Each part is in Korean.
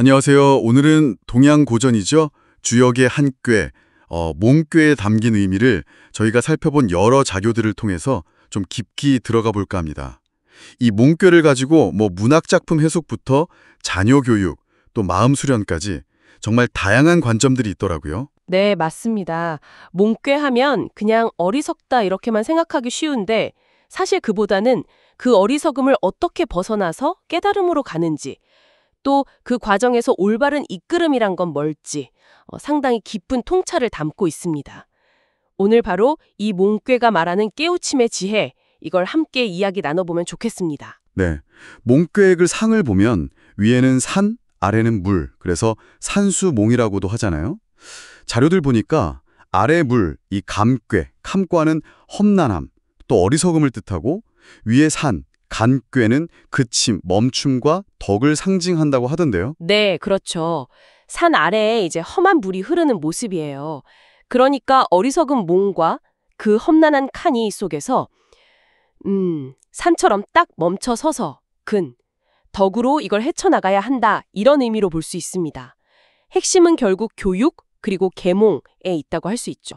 안녕하세요. 오늘은 동양 고전이죠. 주역의 한 꾀, 몽꾀에 담긴 의미를 저희가 살펴본 여러 자료들을 통해서 좀 깊이 들어가 볼까 합니다. 이 몽꾀를 가지고 문학작품 해석부터 자녀 교육, 또 마음 수련까지 정말 다양한 관점들이 있더라고요. 네, 맞습니다. 몽꾀하면 그냥 어리석다 이렇게만 생각하기 쉬운데 사실 그보다는 그 어리석음을 어떻게 벗어나서 깨달음으로 가는지 또 그 과정에서 올바른 이끌음이란 건 뭘지 상당히 깊은 통찰을 담고 있습니다. 오늘 바로 이 몽꾀가 말하는 깨우침의 지혜 이걸 함께 이야기 나눠보면 좋겠습니다. 네, 몽꾀의 그 상을 보면 위에는 산, 아래는 물, 그래서 산수몽이라고도 하잖아요. 자료들 보니까 아래 물, 이 감꾀, 감과는 험난함, 또 어리석음을 뜻하고 위에 산, 간꾀는 그침, 멈춤과 덕을 상징한다고 하던데요. 네, 그렇죠. 산 아래에 이제 험한 물이 흐르는 모습이에요. 그러니까 어리석은 몽과 그 험난한 칸이 속에서 산처럼 딱 멈춰 서서 덕으로 이걸 헤쳐나가야 한다 이런 의미로 볼 수 있습니다. 핵심은 결국 교육 그리고 계몽에 있다고 할 수 있죠.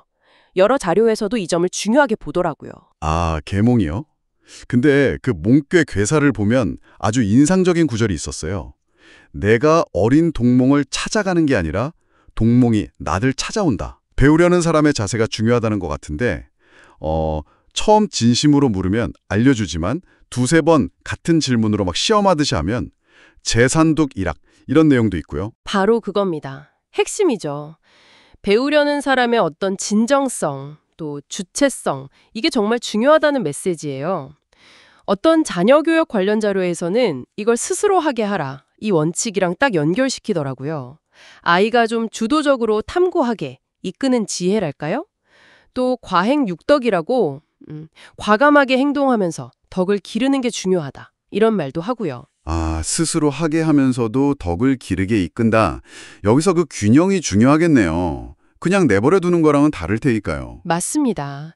여러 자료에서도 이 점을 중요하게 보더라고요. 아, 계몽이요? 근데 그 몽꾀 괴사를 보면 아주 인상적인 구절이 있었어요. 내가 어린 동몽을 찾아가는 게 아니라 동몽이 나를 찾아온다. 배우려는 사람의 자세가 중요하다는 것 같은데 처음 진심으로 물으면 알려주지만 두세 번 같은 질문으로 막 시험하듯이 하면 재산독 일학 이런 내용도 있고요. 바로 그겁니다. 핵심이죠. 배우려는 사람의 어떤 진정성, 또 주체성, 이게 정말 중요하다는 메시지예요. 어떤 자녀교육 관련 자료에서는 이걸 스스로 하게 하라, 이 원칙이랑 딱 연결시키더라고요. 아이가 좀 주도적으로 탐구하게 이끄는 지혜랄까요? 또 과행육덕이라고 과감하게 행동하면서 덕을 기르는 게 중요하다. 이런 말도 하고요. 아, 스스로 하게 하면서도 덕을 기르게 이끈다. 여기서 그 균형이 중요하겠네요. 그냥 내버려 두는 거랑은 다를 테니까요. 맞습니다.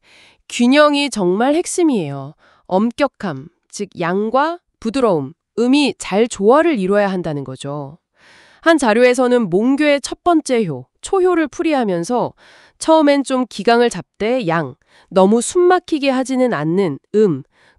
균형이 정말 핵심이에요. 엄격함, 즉 양과 부드러움, 음이 잘 조화를 이뤄야 한다는 거죠. 한 자료에서는 몽교의 첫 번째 효, 초효를 풀이하면서 처음엔 좀 기강을 잡되 양, 너무 숨막히게 하지는 않는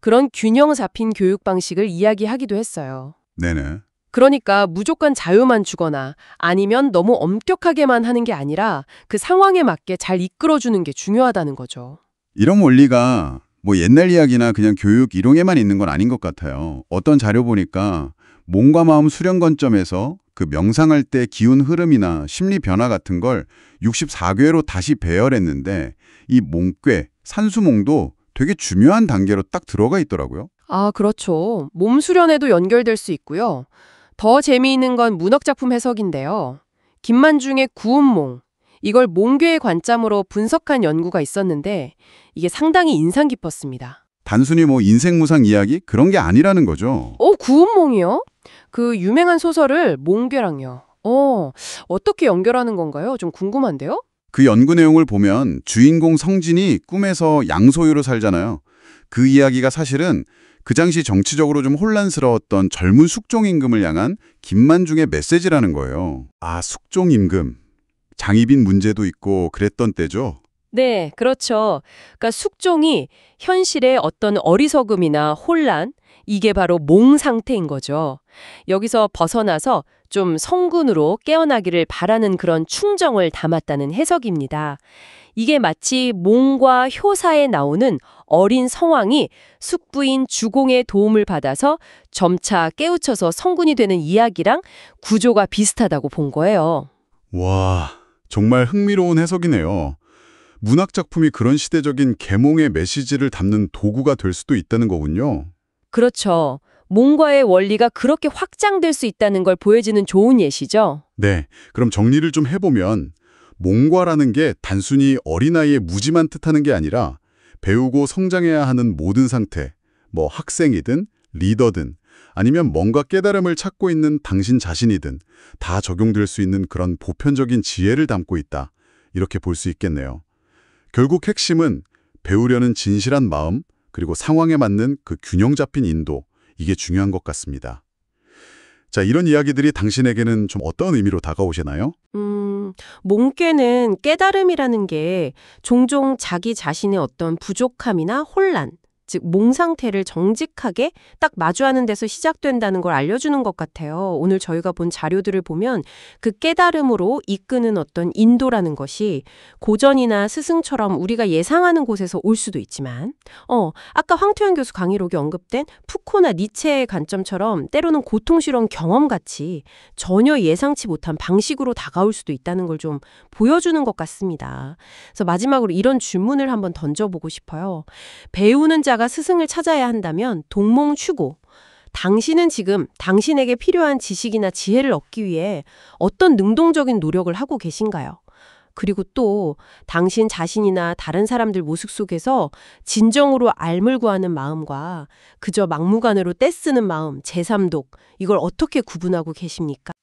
그런 균형 잡힌 교육 방식을 이야기하기도 했어요. 네네. 그러니까 무조건 자유만 주거나 아니면 너무 엄격하게만 하는 게 아니라 그 상황에 맞게 잘 이끌어주는 게 중요하다는 거죠. 이런 원리가 옛날 이야기나 그냥 교육 이론에만 있는 건 아닌 것 같아요. 어떤 자료 보니까 몸과 마음 수련 관점에서 그 명상할 때 기운 흐름이나 심리 변화 같은 걸 64궤로 다시 배열했는데 이 몽꾀, 산수몽도 되게 중요한 단계로 딱 들어가 있더라고요. 아, 그렇죠. 몸 수련에도 연결될 수 있고요. 더 재미있는 건 문학작품 해석인데요. 김만중의 구운몽, 이걸 몽괴의 관점으로 분석한 연구가 있었는데 이게 상당히 인상 깊었습니다. 단순히 인생무상 이야기? 그런 게 아니라는 거죠. 구운몽이요? 그 유명한 소설을 몽괴랑요. 어떻게 연결하는 건가요? 좀 궁금한데요? 그 연구 내용을 보면 주인공 성진이 꿈에서 양소유로 살잖아요. 그 이야기가 사실은 그 당시 정치적으로 좀 혼란스러웠던 젊은 숙종임금을 향한 김만중의 메시지라는 거예요. 아, 숙종임금. 장희빈 문제도 있고 그랬던 때죠. 네, 그렇죠. 그러니까 숙종이 현실의 어떤 어리석음이나 혼란, 이게 바로 몽 상태인 거죠. 여기서 벗어나서 좀 성군으로 깨어나기를 바라는 그런 충정을 담았다는 해석입니다. 이게 마치 몽과 효사에 나오는 어린 성왕이 숙부인 주공의 도움을 받아서 점차 깨우쳐서 성군이 되는 이야기랑 구조가 비슷하다고 본 거예요. 와, 정말 흥미로운 해석이네요. 문학 작품이 그런 시대적인 계몽의 메시지를 담는 도구가 될 수도 있다는 거군요. 그렇죠. 몽과의 원리가 그렇게 확장될 수 있다는 걸 보여주는 좋은 예시죠. 네, 그럼 정리를 좀 해보면 몽과라는 게 단순히 어린아이의 무지만 뜻하는 게 아니라 배우고 성장해야 하는 모든 상태, 학생이든 리더든 아니면 뭔가 깨달음을 찾고 있는 당신 자신이든 다 적용될 수 있는 그런 보편적인 지혜를 담고 있다. 이렇게 볼 수 있겠네요. 결국 핵심은 배우려는 진실한 마음, 그리고 상황에 맞는 그 균형 잡힌 인도, 이게 중요한 것 같습니다. 자, 이런 이야기들이 당신에게는 좀 어떤 의미로 다가오시나요? 몽꾀는 깨달음이라는 게 종종 자기 자신의 어떤 부족함이나 혼란, 즉, 몽 상태를 정직하게 딱 마주하는 데서 시작된다는 걸 알려주는 것 같아요. 오늘 저희가 본 자료들을 보면 그 깨달음으로 이끄는 어떤 인도라는 것이 고전이나 스승처럼 우리가 예상하는 곳에서 올 수도 있지만, 아까 황태현 교수 강의록에 언급된 푸코나 니체의 관점처럼 때로는 고통스러운 경험같이 전혀 예상치 못한 방식으로 다가올 수도 있다는 걸 좀 보여주는 것 같습니다. 그래서 마지막으로 이런 질문을 한번 던져보고 싶어요. 배우는 자가 스승을 찾아야 한다면 동몽추고, 당신은 지금 당신에게 필요한 지식이나 지혜를 얻기 위해 어떤 능동적인 노력을 하고 계신가요? 그리고 또 당신 자신이나 다른 사람들 모습 속에서 진정으로 알물 구하는 마음과 그저 막무가내로 떼쓰는 마음, 제3독, 이걸 어떻게 구분하고 계십니까?